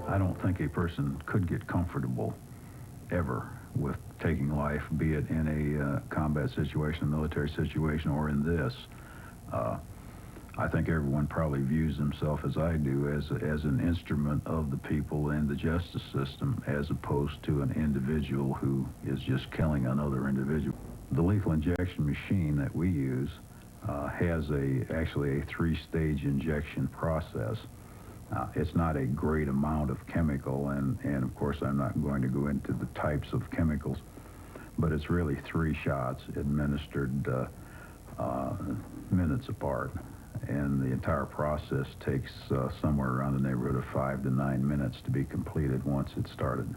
I don't think a person could get comfortable ever with taking life, be it in a combat situation, a military situation, or in this. I think everyone probably views himself, as I do, as an instrument of the people and the justice system, as opposed to an individual who is just killing another individual. The lethal injection machine that we use has actually a three-stage injection process. It's not a great amount of chemical, and of course I'm not going to go into the types of chemicals, but it's really 3 shots administered minutes apart. And the entire process takes somewhere around the neighborhood of 5 to 9 minutes to be completed once it's started.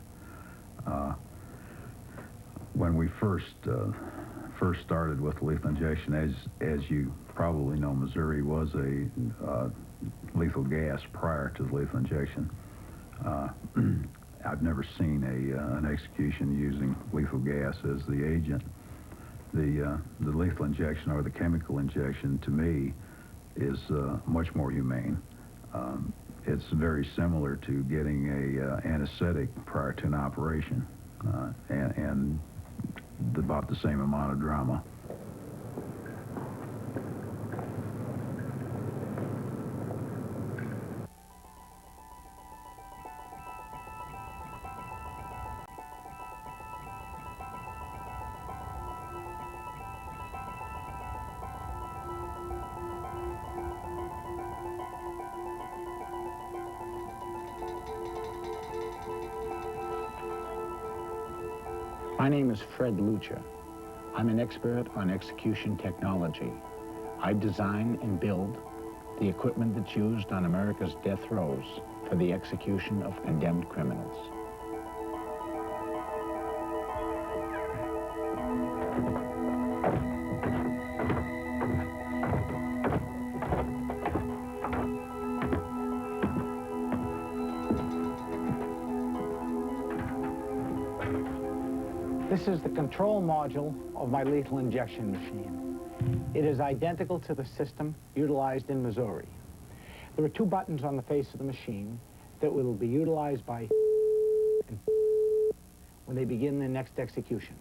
When we first started with lethal injection, as you probably know, Missouri was a lethal gas prior to the lethal injection. I've never seen an execution using lethal gas as the agent. The lethal injection, or the chemical injection, to me is much more humane. It's very similar to getting a anesthetic prior to an operation, and about the same amount of drama. My name is Fred Leuchter. I'm an expert on execution technology. I design and build the equipment that's used on America's death rows for the execution of condemned criminals. This is the control module of my lethal injection machine. It is identical to the system utilized in Missouri. There are 2 buttons on the face of the machine that will be utilized by when they begin the next execution.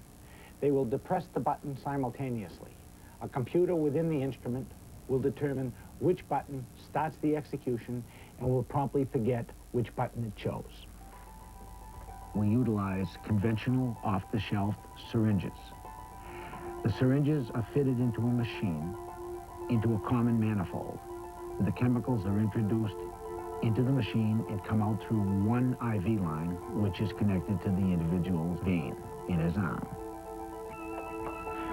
They will depress the button simultaneously. A computer within the instrument will determine which button starts the execution and will promptly forget which button it chose. We utilize conventional off-the-shelf syringes. The syringes are fitted into a machine, into a common manifold. The chemicals are introduced into the machine and come out through one IV line, which is connected to the individual's vein in his arm.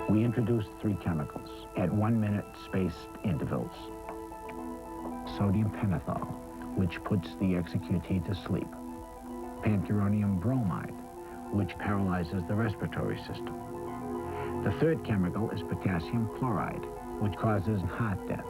We introduce 3 chemicals at 1-minute spaced intervals. Sodium pentothal, which puts the executee to sleep. Pancuronium bromide, which paralyzes the respiratory system. The 3rd chemical is potassium chloride, which causes heart death.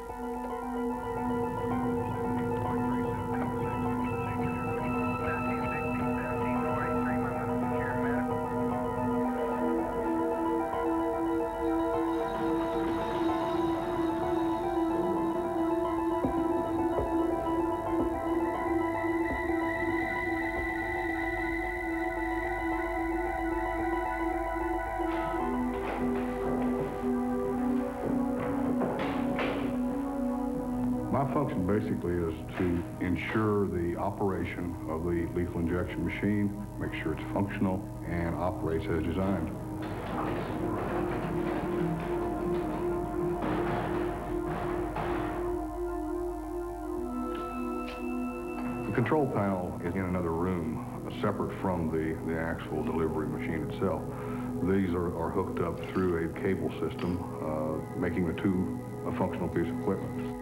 My function basically is to ensure the operation of the lethal injection machine, make sure it's functional and operates as designed. The control panel is in another room, separate from the actual delivery machine itself. These are hooked up through a cable system, making the 2 a functional piece of equipment.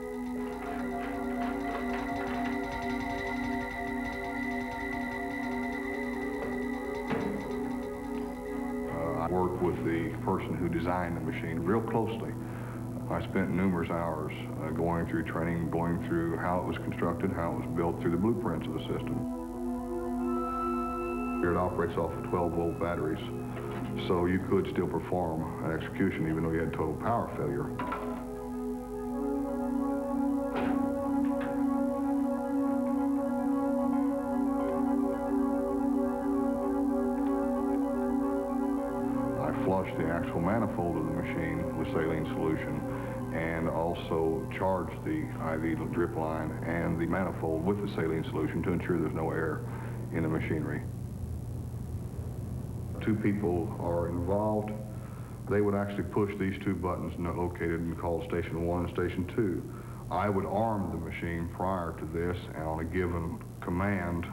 I worked with the person who designed the machine real closely. I spent numerous hours going through training, going through how it was constructed, how it was built, through the blueprints of the system. It operates off of 12-volt batteries, so you could still perform an execution even though you had total power failure. actual manifold of the machine with saline solution, and also charge the IV drip line and the manifold with the saline solution to ensure there's no air in the machinery. 2 people are involved. They would actually push these 2 buttons located and called Station 1 and Station 2. I would arm the machine prior to this, and on a given command,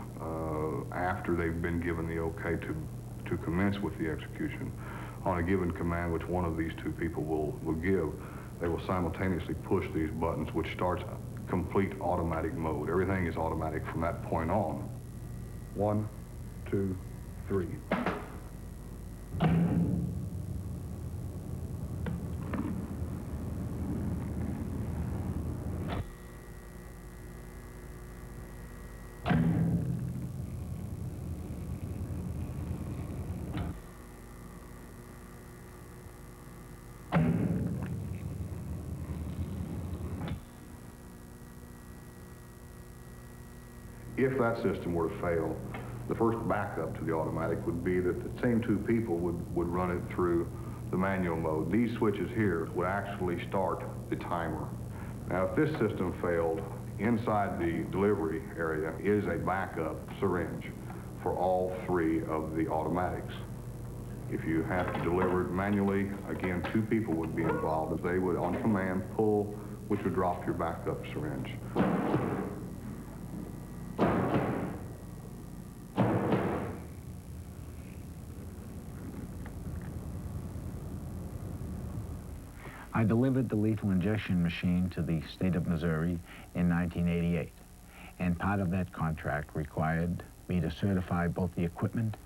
after they've been given the okay to commence with the execution, on a given command which one of these 2 people will give, they will simultaneously push these buttons, which starts complete automatic mode. Everything is automatic from that point on. 1, 2, 3. If that system were to fail, the first backup to the automatic would be that the same 2 people would run it through the manual mode. These switches here would actually start the timer. Now, if this system failed, inside the delivery area is a backup syringe for all 3 of the automatics. If you have to deliver it manually, again, 2 people would be involved. They would, on command, pull, which would drop your backup syringe. I delivered the lethal injection machine to the state of Missouri in 1988, and part of that contract required me to certify both the equipment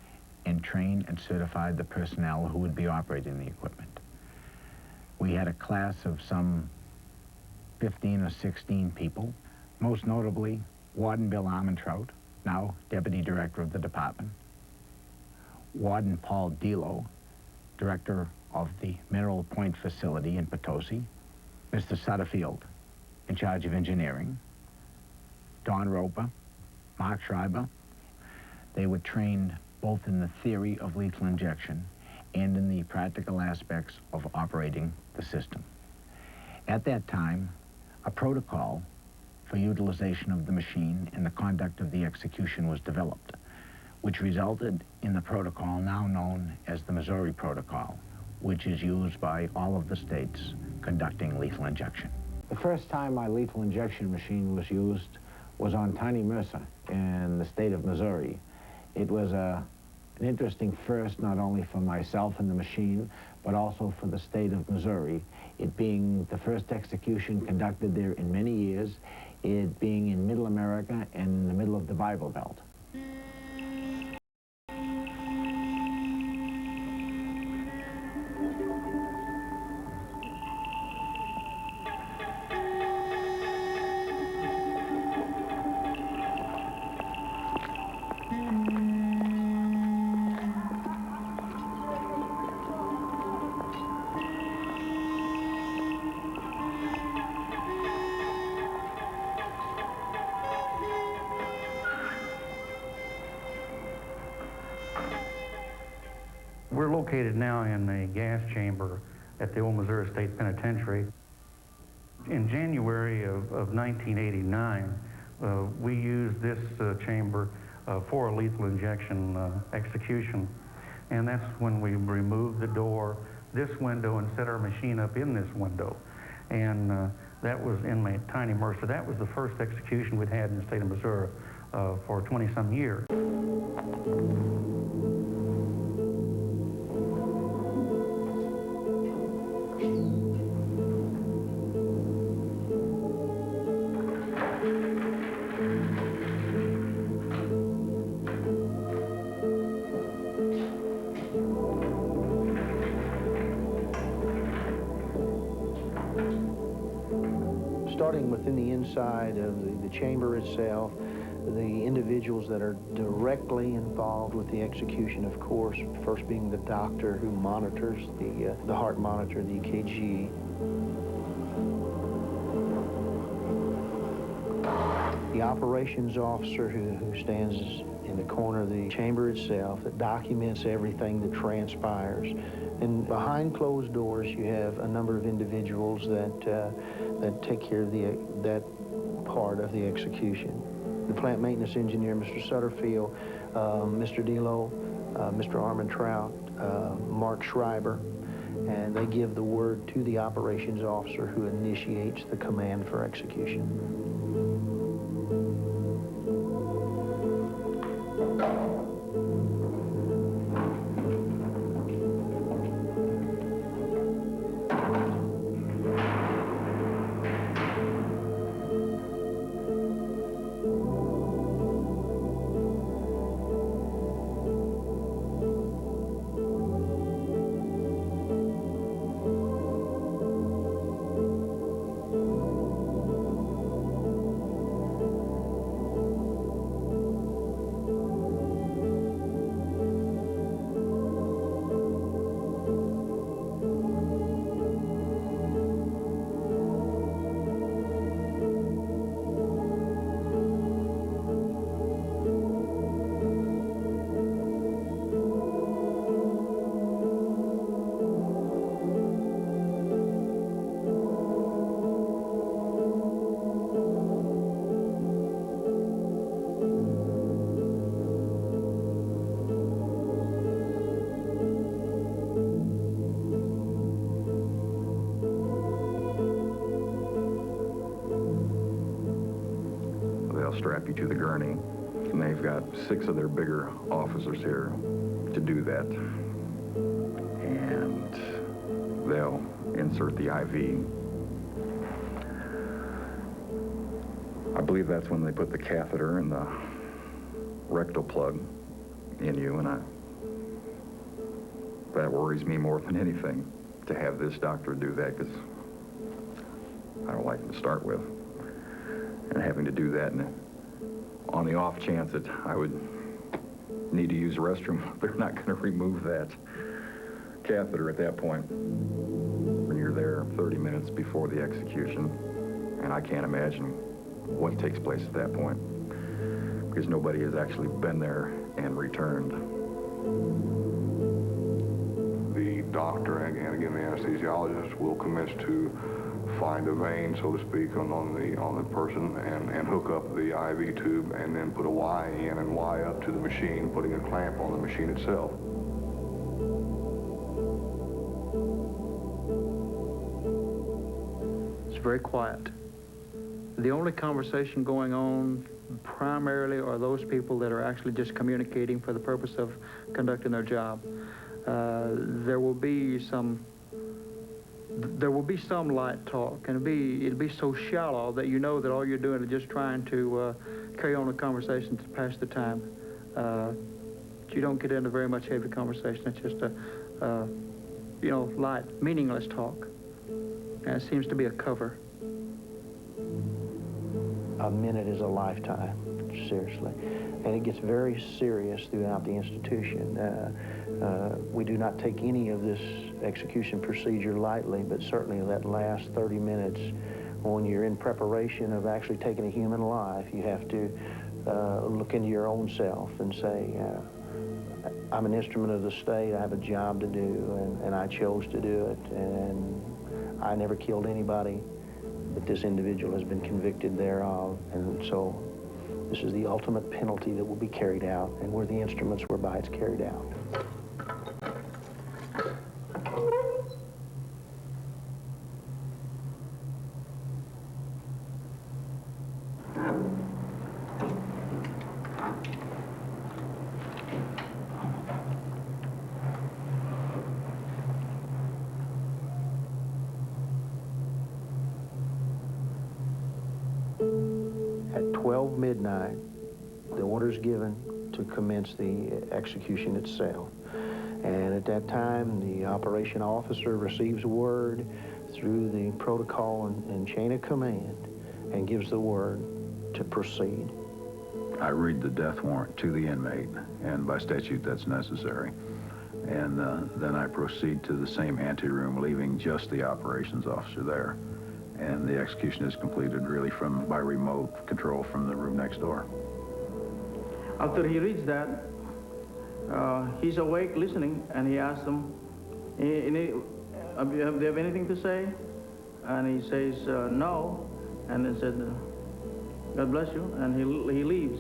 and train and certify the personnel who would be operating the equipment. We had a class of some 15 or 16 people, most notably Warden Bill Armentrout, now Deputy Director of the Department, Warden Paul Delo, Director of the Mineral Point Facility in Potosi, Mr. Sutterfield, in charge of engineering, Don Roper, Mark Schreiber. They were trained both in the theory of lethal injection and in the practical aspects of operating the system. At that time, a protocol for utilization of the machine and the conduct of the execution was developed, which resulted in the protocol now known as the Missouri Protocol, which is used by all of the states conducting lethal injection. The first time my lethal injection machine was used was on Tiny Mercer in the state of Missouri. It was an interesting first, not only for myself and the machine, but also for the state of Missouri. It being the first execution conducted there in many years, it being in Middle America and in the middle of the Bible Belt. We're located now in a gas chamber at the old Missouri State Penitentiary. In January of 1989, we used this chamber for a lethal injection execution. And that's when we removed the door, this window, and set our machine up in this window. And that was inmate Tiny Mercer. That was the first execution we'd had in the state of Missouri for 20-some years. Starting within the inside of the chamber itself, the individuals that are directly involved with the execution, of course, first being the doctor who monitors the heart monitor, the EKG. The operations officer who stands in the corner of the chamber itself that documents everything that transpires. And behind closed doors, you have a number of individuals that take care of that part of the execution. The plant maintenance engineer, Mr. Sutterfield, Mr. Delo, Mr. Armentrout, Mark Schreiber, and they give the word to the operations officer who initiates the command for execution. Strap you to the gurney, and they've got 6 of their bigger officers here to do that. And they'll insert the IV. I believe that's when they put the catheter and the rectal plug in you, and that worries me more than anything, to have this doctor do that, because I don't like him to start with. And having to do that, and on the off chance that I would need to use the restroom, they're not going to remove that catheter at that point. When you're there 30 minutes before the execution, and I can't imagine what takes place at that point, because nobody has actually been there and returned. The doctor and again the anesthesiologist will commence to find a vein, so to speak, on the person and hook up the IV tube and then put a Y in and Y up to the machine, putting a clamp on the machine itself. It's very quiet. The only conversation going on primarily are those people that are actually just communicating for the purpose of conducting their job. There will be some light talk, and it'll be so shallow that you know that all you're doing is just trying to carry on a conversation to pass the time. You don't get into very much heavy conversation. It's just a light, meaningless talk, and it seems to be a cover. A minute is a lifetime, seriously. And it gets very serious throughout the institution. We do not take any of this execution procedure lightly, but certainly that last 30 minutes, when you're in preparation of actually taking a human life, you have to look into your own self and say, I'm an instrument of the state, I have a job to do, and I chose to do it, and I never killed anybody, but this individual has been convicted thereof, and so this is the ultimate penalty that will be carried out, and we're the instruments whereby it's carried out. At 12 midnight, the order is given to commence the execution itself. And at that time, the operation officer receives word through the protocol and chain of command and gives the word to proceed. I read the death warrant to the inmate, and by statute that's necessary. And then I proceed to the same anteroom, leaving just the operations officer there. And the execution is completed really by remote control from the room next door. After he reads that, he's awake listening, and he asks them, do you have anything to say? And he says, no. And they said, God bless you, and he leaves.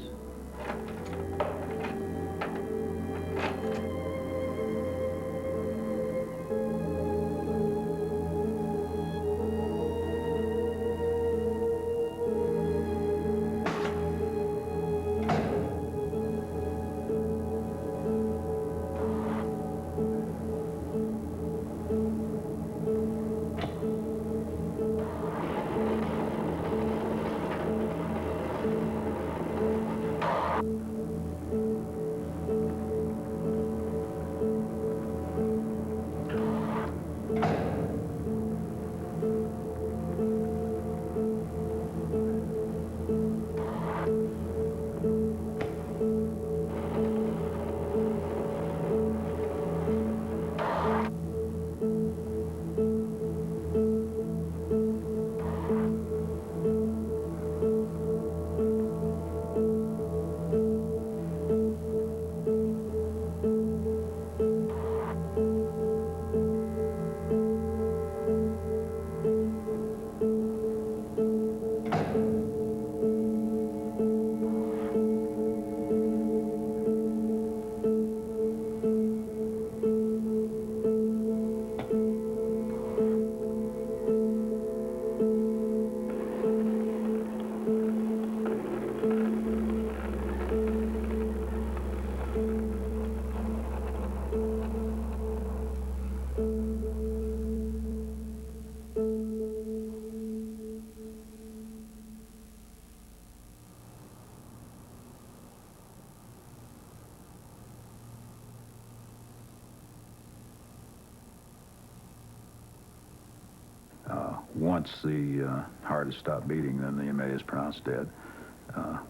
Once the heart has stopped beating, then the inmate is pronounced dead.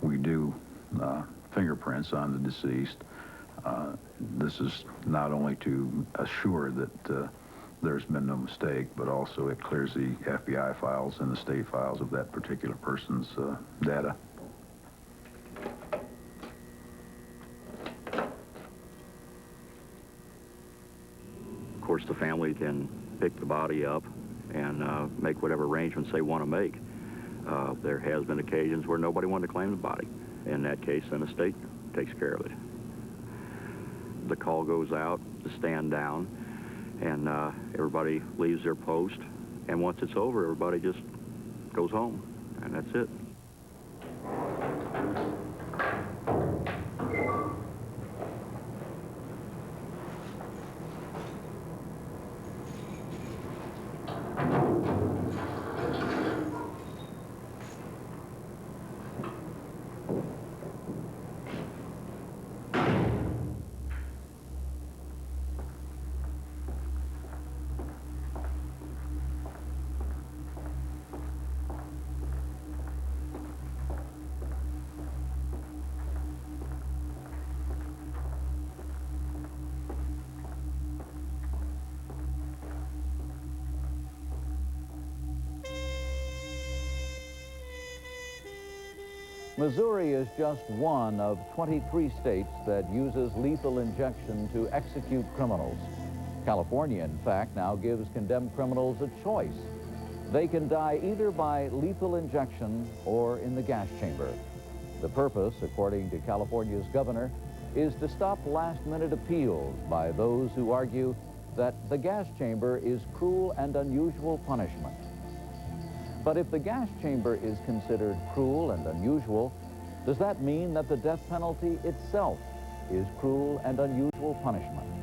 We do fingerprints on the deceased. This is not only to assure that there's been no mistake, but also it clears the FBI files and the state files of that particular person's data. Of course, the family can pick the body up and make whatever arrangements they want to make. There has been occasions where nobody wanted to claim the body. In that case, then the state takes care of it. The call goes out to stand down, and everybody leaves their post, and once it's over, everybody just goes home, and that's it. Missouri is just one of 23 states that uses lethal injection to execute criminals. California, in fact, now gives condemned criminals a choice. They can die either by lethal injection or in the gas chamber. The purpose, according to California's governor, is to stop last-minute appeals by those who argue that the gas chamber is cruel and unusual punishment. But if the gas chamber is considered cruel and unusual, does that mean that the death penalty itself is cruel and unusual punishment?